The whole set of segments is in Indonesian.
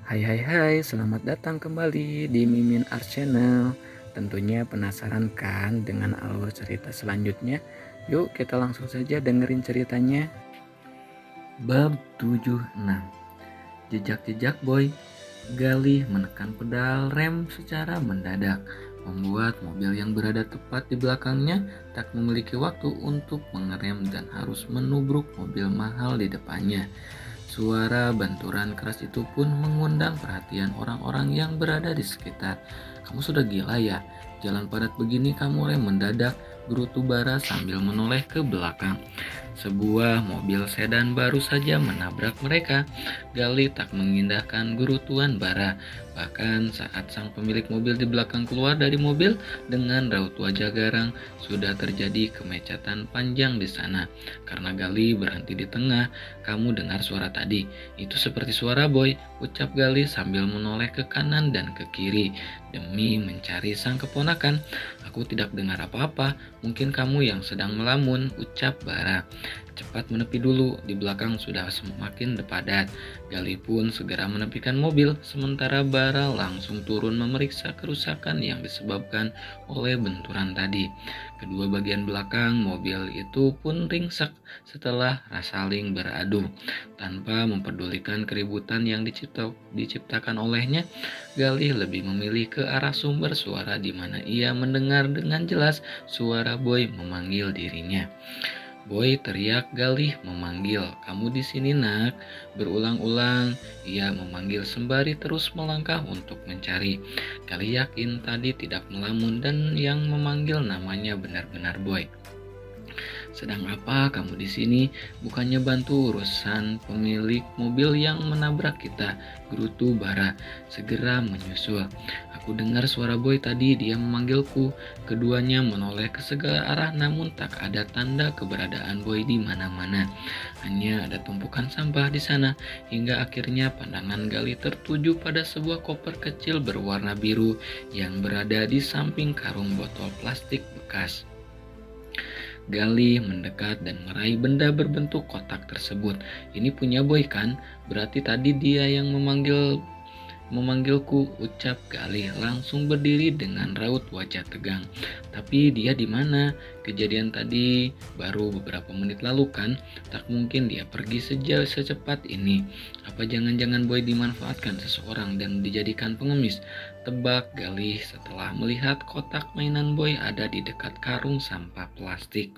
Hai hai hai, selamat datang kembali di Mimin Art Channel. Tentunya penasaran kan dengan alur cerita selanjutnya? Yuk kita langsung saja dengerin ceritanya. Bab 76. Jejak-jejak boy. Galih menekan pedal rem secara mendadak, membuat mobil yang berada tepat di belakangnya tak memiliki waktu untuk mengerem dan harus menubruk mobil mahal di depannya. Suara benturan keras itu pun mengundang perhatian orang-orang yang berada di sekitar. Kamu sudah gila ya? Jalan padat begini kamu rem mendadak, gerutu Bara sambil menoleh ke belakang. Sebuah mobil sedan baru saja menabrak mereka. Gali tak mengindahkan gerutuan Bara. Bahkan saat sang pemilik mobil di belakang keluar dari mobil dengan raut wajah garang, sudah terjadi kemecatan panjang di sana. Karena Gali berhenti di tengah, kamu dengar suara tadi? Itu seperti suara Boy, ucap Gali sambil menoleh ke kanan dan ke kiri demi mencari sang keponakan. Aku tidak dengar apa-apa, mungkin kamu yang sedang melamun, ucap Bara. Cepat menepi dulu, di belakang sudah semakin padat. Gali pun segera menepikan mobil, sementara Bara langsung turun memeriksa kerusakan yang disebabkan oleh benturan tadi. Kedua bagian belakang mobil itu pun ringsek setelah saling beradu. Tanpa memperdulikan keributan yang diciptakan olehnya, Gali lebih memilih ke arah sumber suara di mana ia mendengar dengan jelas suara Boy memanggil dirinya. Boy, teriak Galih memanggil. Kamu di sini nak? Berulang-ulang ia memanggil sembari terus melangkah untuk mencari. Galih yakin tadi tidak melamun dan yang memanggil namanya benar-benar Boy. Sedang apa kamu di sini? Bukannya bantu urusan pemilik mobil yang menabrak kita, gerutu Bara. Segera menyusul. Aku dengar suara Boy tadi, dia memanggilku. Keduanya menoleh ke segala arah namun tak ada tanda keberadaan Boy di mana-mana. Hanya ada tumpukan sampah di sana hingga akhirnya pandangan Gali tertuju pada sebuah koper kecil berwarna biru yang berada di samping karung botol plastik bekas. Gali mendekat dan meraih benda berbentuk kotak tersebut. Ini punya Boy kan? Berarti tadi dia yang memanggilku, ucap Gali langsung berdiri dengan raut wajah tegang. Tapi dia di mana? Kejadian tadi baru beberapa menit lalu kan? Tak mungkin dia pergi secepat ini. Apa jangan-jangan Boy dimanfaatkan seseorang dan dijadikan pengemis? Tebak Gali setelah melihat kotak mainan Boy ada di dekat karung sampah plastik.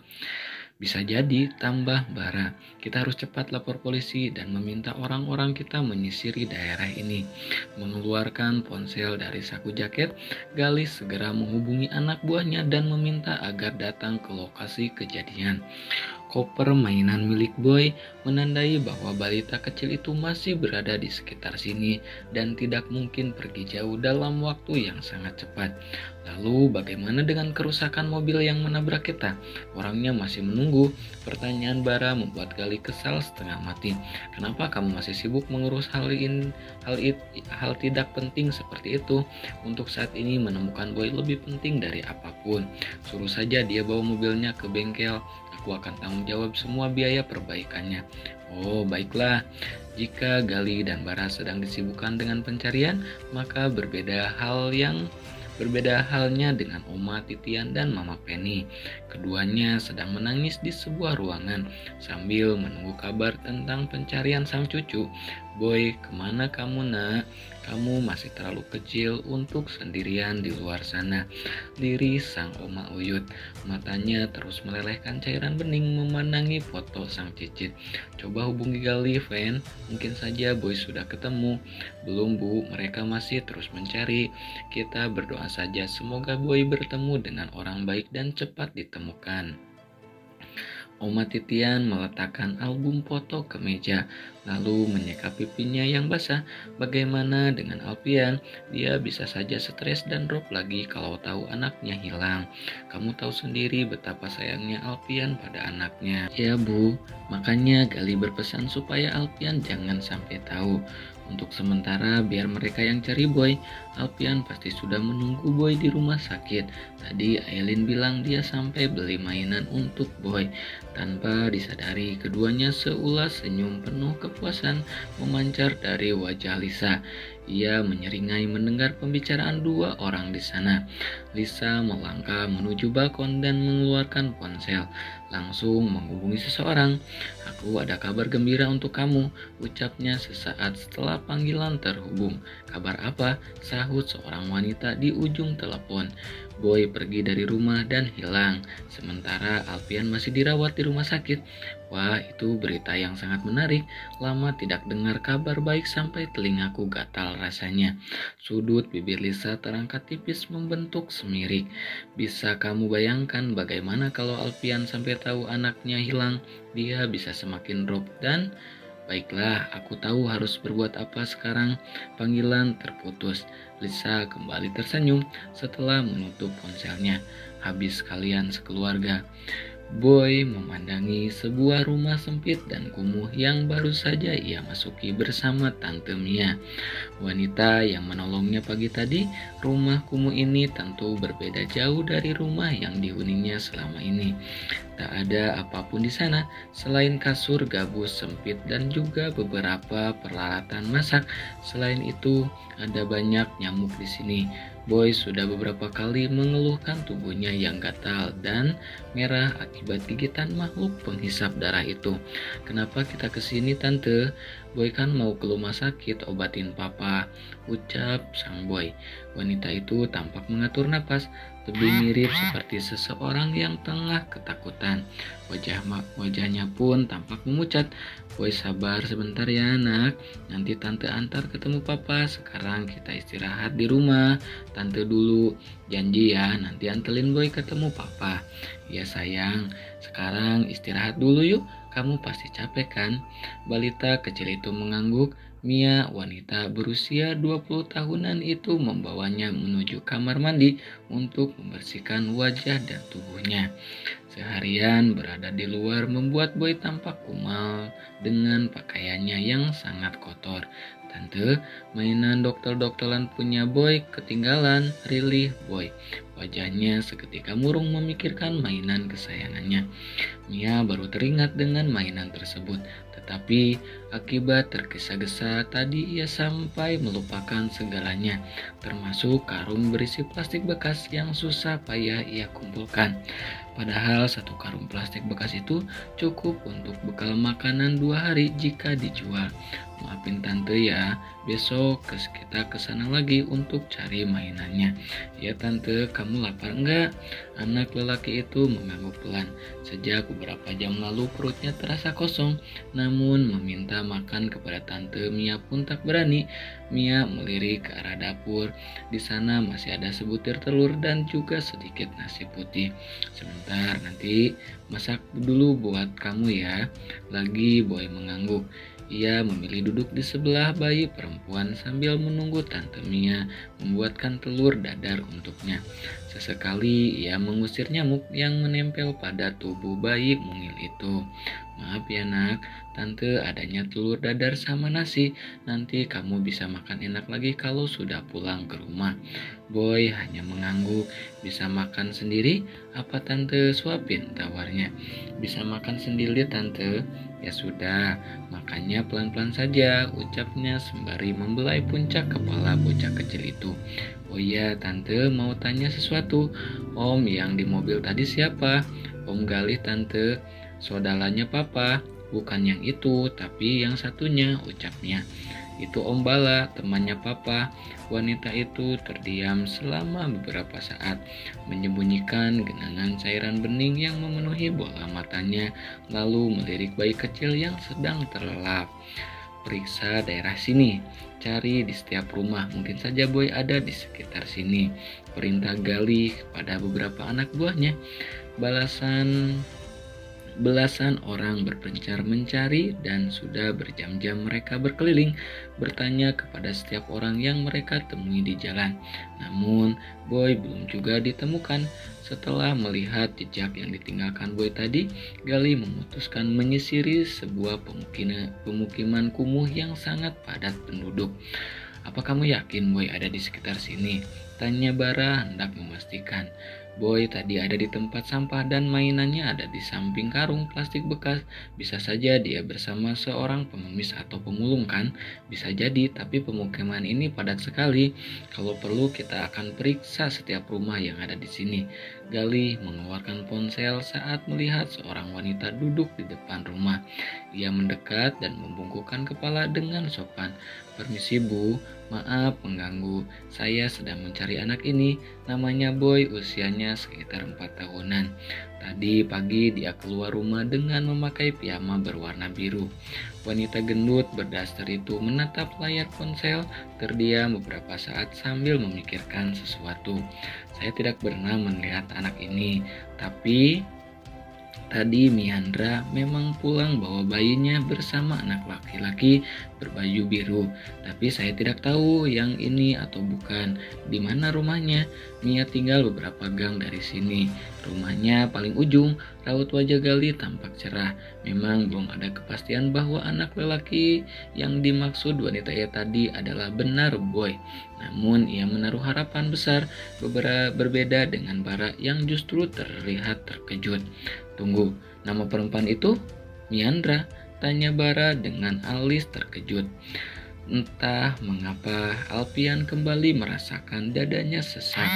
Bisa jadi, tambah Bara. Kita harus cepat lapor polisi dan meminta orang-orang kita menyisiri daerah ini. Mengeluarkan ponsel dari saku jaket, Galis segera menghubungi anak buahnya dan meminta agar datang ke lokasi kejadian. Koper mainan milik Boy menandai bahwa balita kecil itu masih berada di sekitar sini dan tidak mungkin pergi jauh dalam waktu yang sangat cepat. Lalu bagaimana dengan kerusakan mobil yang menabrak kita? Orangnya masih menunggu. Pertanyaan Bara membuat Gali kesal setengah mati. Kenapa kamu masih sibuk mengurus hal tidak penting seperti itu? Untuk saat ini menemukan Boy lebih penting dari apapun. Suruh saja dia bawa mobilnya ke bengkel. Aku akan tanggung jawab semua biaya perbaikannya. Oh, baiklah. Jika Gali dan Bara sedang disibukkan dengan pencarian, maka berbeda halnya dengan Oma Titian dan Mama Penny. Keduanya sedang menangis di sebuah ruangan sambil menunggu kabar tentang pencarian sang cucu. Boy, kemana kamu nak? Kamu masih terlalu kecil untuk sendirian di luar sana. Lirih sang Oma Uyut. Matanya terus melelehkan cairan bening memandangi foto sang cicit. Coba hubungi Gali, Ven. Mungkin saja Boy sudah ketemu. Belum Bu, mereka masih terus mencari. Kita berdoa saja semoga Boy bertemu dengan orang baik dan cepat ditemukan. Oma Titian meletakkan album foto ke meja, lalu menyeka pipinya yang basah. Bagaimana dengan Alpian? Dia bisa saja stres dan drop lagi kalau tahu anaknya hilang. Kamu tahu sendiri betapa sayangnya Alpian pada anaknya. Ya Bu, makanya Gali berpesan supaya Alpian jangan sampai tahu. Untuk sementara biar mereka yang cari Boy. Alpian pasti sudah menunggu Boy di rumah sakit. Tadi Aileen bilang dia sampai beli mainan untuk Boy. Tanpa disadari keduanya seulas senyum penuh kepuasan memancar dari wajah Lisa. Ia menyeringai mendengar pembicaraan dua orang di sana. Lisa melangkah menuju balkon dan mengeluarkan ponsel, langsung menghubungi seseorang. "Aku ada kabar gembira untuk kamu," ucapnya sesaat setelah panggilan terhubung. "Kabar apa?" sahut seorang wanita di ujung telepon. "Boy pergi dari rumah dan hilang, sementara Alfian masih dirawat di rumah sakit." Wah, itu berita yang sangat menarik. Lama tidak dengar kabar baik sampai telingaku gatal rasanya. Sudut bibir Lisa terangkat tipis membentuk semirik. "Bisa kamu bayangkan bagaimana kalau Alfian sampai tahu anaknya hilang? Dia bisa semakin drop dan..." "Baiklah, aku tahu harus berbuat apa sekarang." Panggilan terputus. Lisa kembali tersenyum setelah menutup ponselnya. "Habis kalian sekeluarga." Boy memandangi sebuah rumah sempit dan kumuh yang baru saja ia masuki bersama Tante Mia, wanita yang menolongnya pagi tadi. Rumah kumuh ini tentu berbeda jauh dari rumah yang dihuninya selama ini. Tak ada apapun di sana selain kasur gabus sempit dan juga beberapa peralatan masak. Selain itu, ada banyak nyamuk di sini. Boy sudah beberapa kali mengeluhkan tubuhnya yang gatal dan merah akibat gigitan makhluk penghisap darah itu. "Kenapa kita kesini, Tante?" "Boy kan mau ke rumah sakit obatin papa," ucap sang boy. Wanita itu tampak mengatur napas, lebih mirip seperti seseorang yang tengah ketakutan. Wajahnya pun tampak memucat. "Boy sabar sebentar ya nak, nanti tante antar ketemu papa. Sekarang kita istirahat di rumah tante dulu. Janji ya, nanti anterin Boy ketemu papa." "Ya sayang, sekarang istirahat dulu yuk, kamu pasti capek kan?" Balita kecil itu mengangguk. Mia, wanita berusia 20 tahunan itu membawanya menuju kamar mandi untuk membersihkan wajah dan tubuhnya. Seharian berada di luar membuat Boy tampak kumal dengan pakaiannya yang sangat kotor. "Tante, mainan dokter-dokteran punya Boy ketinggalan," rilih Boy. Wajahnya seketika murung memikirkan mainan kesayangannya. Mia baru teringat dengan mainan tersebut, tetapi akibat tergesa-gesa tadi ia sampai melupakan segalanya, termasuk karung berisi plastik bekas yang susah payah ia kumpulkan. Padahal satu karung plastik bekas itu cukup untuk bekal makanan 2 hari jika dijual. "Maafin tante ya, besok kita kesana lagi untuk cari mainannya." "Ya tante, kamu lapar enggak?" Anak lelaki itu mengangguk pelan. Sejak beberapa jam lalu perutnya terasa kosong, namun meminta makan kepada Tante Mia pun tak berani. Mia melirik ke arah dapur. Di sana masih ada sebutir telur dan juga sedikit nasi putih. "Sebentar, nanti masak dulu buat kamu ya." Lagi Boy mengangguk. Ia memilih duduk di sebelah bayi perempuan sambil menunggu Tante Mia membuatkan telur dadar untuknya. Sesekali ia mengusir nyamuk yang menempel pada tubuh bayi mungil itu. "Maaf ya nak, tante adanya telur dadar sama nasi. Nanti kamu bisa makan enak lagi kalau sudah pulang ke rumah." Boy hanya mengangguk. "Bisa makan sendiri? Apa tante suapin?" tawarnya. "Bisa makan sendiri tante." "Ya sudah, makannya pelan-pelan saja," ucapnya sembari membelai puncak kepala bocah kecil itu. "Oh iya, tante mau tanya sesuatu. Om yang di mobil tadi siapa?" "Om Galih tante, saudaranya papa." "Bukan yang itu, tapi yang satunya," ucapnya. "Itu Om Bala, temannya papa." Wanita itu terdiam selama beberapa saat, menyembunyikan genangan cairan bening yang memenuhi bola matanya, lalu melirik bayi kecil yang sedang terlelap. "Periksa daerah sini, cari di setiap rumah, mungkin saja Boy ada di sekitar sini," perintah Galih kepada beberapa anak buahnya. Belasan orang berpencar mencari dan sudah berjam-jam mereka berkeliling, bertanya kepada setiap orang yang mereka temui di jalan. Namun, Boy belum juga ditemukan. Setelah melihat jejak yang ditinggalkan Boy tadi, Gali memutuskan menyisiri sebuah pemukiman kumuh yang sangat padat penduduk. "Apa kamu yakin Boy ada di sekitar sini?" tanya Bara hendak memastikan. Boy tadi ada di tempat sampah dan mainannya ada di samping karung plastik bekas. Bisa saja dia bersama seorang pengemis atau pemulung kan? Bisa jadi, tapi pemukiman ini padat sekali. Kalau perlu kita akan periksa setiap rumah yang ada di sini. Galih mengeluarkan ponsel saat melihat seorang wanita duduk di depan rumah. Ia mendekat dan membungkukkan kepala dengan sopan. "Permisi Bu, maaf mengganggu. Saya sedang mencari anak ini. Namanya Boy, usianya sekitar 4 tahunan. Tadi pagi dia keluar rumah dengan memakai piyama berwarna biru." Wanita gendut berdaster itu menatap layar ponsel, terdiam beberapa saat sambil memikirkan sesuatu. "Saya tidak pernah melihat anak ini, tapi tadi Miandra memang pulang bawa bayinya bersama anak laki-laki berbaju biru, tapi saya tidak tahu yang ini atau bukan. Di mana rumahnya?" "Mia tinggal beberapa gang dari sini. Rumahnya paling ujung." Raut wajah Gali tampak cerah. Memang belum ada kepastian bahwa anak lelaki yang dimaksud wanita tadi adalah benar Boy. Namun ia menaruh harapan besar, berbeda dengan Bara yang justru terlihat terkejut. "Tunggu, nama perempuan itu?" "Miandra," tanya Bara dengan alis terkejut. Entah mengapa Alpian kembali merasakan dadanya sesak.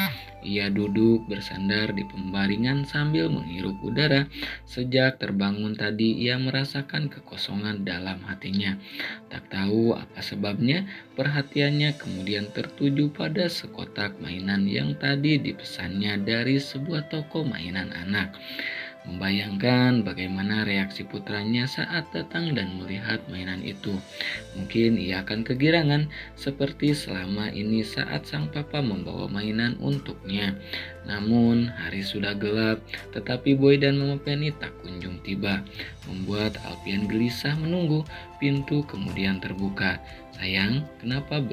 Ia duduk bersandar di pembaringan sambil menghirup udara. Sejak terbangun tadi ia merasakan kekosongan dalam hatinya. Tak tahu apa sebabnya, perhatiannya kemudian tertuju pada sekotak mainan yang tadi dipesannya dari sebuah toko mainan anak. Membayangkan bagaimana reaksi putranya saat datang dan melihat mainan itu. Mungkin ia akan kegirangan seperti selama ini saat sang papa membawa mainan untuknya. Namun hari sudah gelap, tetapi Boy dan Mama Penny tak kunjung tiba. Membuat Alpian gelisah menunggu. Pintu kemudian terbuka. Sayang, kenapa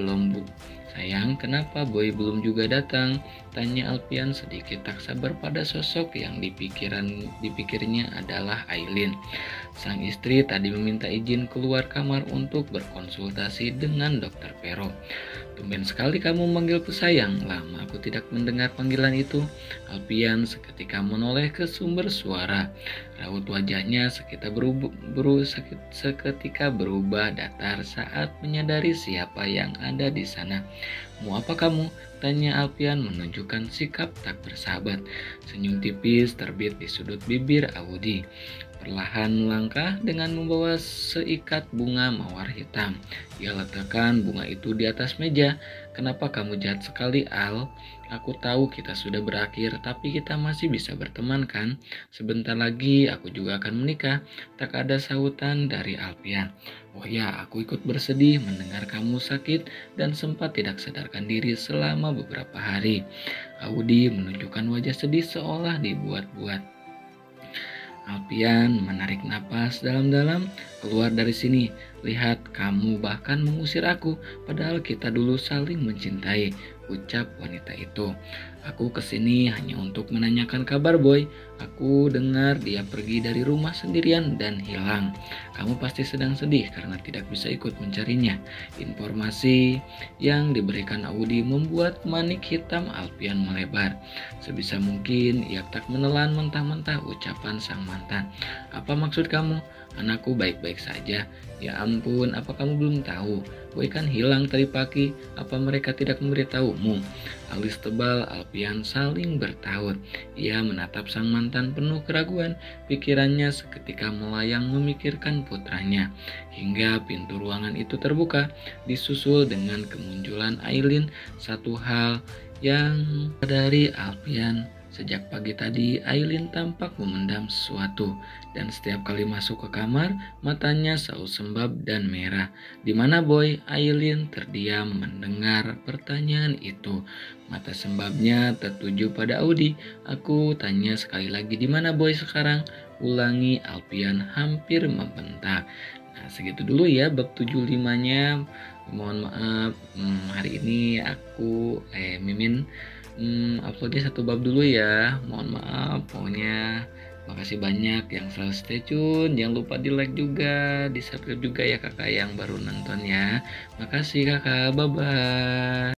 Boy belum juga datang?" tanya Alpian sedikit tak sabar pada sosok yang dipikirnya adalah Aileen. Sang istri tadi meminta izin keluar kamar untuk berkonsultasi dengan Dokter Pero. "Tumben sekali kamu memanggilku sayang, lama aku tidak mendengar panggilan itu." Alpian seketika menoleh ke sumber suara. Raut wajahnya seketika berubah datar saat menyadari siapa yang ada di sana. "Mau apa kamu?" tanya Alpian menunjukkan sikap tak bersahabat. Senyum tipis terbit di sudut bibir Audi. Perlahan melangkah dengan membawa seikat bunga mawar hitam. Ia letakkan bunga itu di atas meja. "Kenapa kamu jahat sekali, Al? Aku tahu kita sudah berakhir, tapi kita masih bisa berteman kan? Sebentar lagi aku juga akan menikah." Tak ada sahutan dari Alpian. "Oh ya, aku ikut bersedih mendengar kamu sakit dan sempat tidak sadarkan diri selama beberapa hari." Audi menunjukkan wajah sedih seolah dibuat-buat. Alpian menarik napas dalam-dalam. "Keluar dari sini. Lihat, kamu bahkan mengusir aku, padahal kita dulu saling mencintai," ucap wanita itu. "Aku kesini hanya untuk menanyakan kabar Boy. Aku dengar dia pergi dari rumah sendirian dan hilang. Kamu pasti sedang sedih karena tidak bisa ikut mencarinya." Informasi yang diberikan Audi membuat manik hitam Alpian melebar. Sebisa mungkin ia tak menelan mentah-mentah ucapan sang mantan. "Apa maksud kamu? Anakku baik-baik saja." "Ya ampun, apa kamu belum tahu? Boy kan hilang tadi pagi. Apa mereka tidak memberitahumu?" Alis tebal Alpian saling bertaut. Ia menatap sang mantan penuh keraguan. Pikirannya seketika melayang memikirkan putranya. Hingga pintu ruangan itu terbuka, disusul dengan kemunculan Aileen. Satu hal yang dari Alpian, sejak pagi tadi Aileen tampak memendam sesuatu, dan setiap kali masuk ke kamar, matanya selalu sembab dan merah. "Di mana Boy?" Aileen terdiam mendengar pertanyaan itu. Mata sembabnya tertuju pada Audi. "Aku tanya sekali lagi, di mana Boy sekarang?" ulangi Alpian hampir membentak. Nah, segitu dulu ya bab 75-nya. Mohon maaf, hari ini aku Mimin uploadnya satu bab dulu ya. Mohon maaf, pokoknya makasih banyak yang selalu stay tune. Jangan lupa di like juga, di subscribe juga ya kakak yang baru nonton ya. Makasih kakak, bye bye.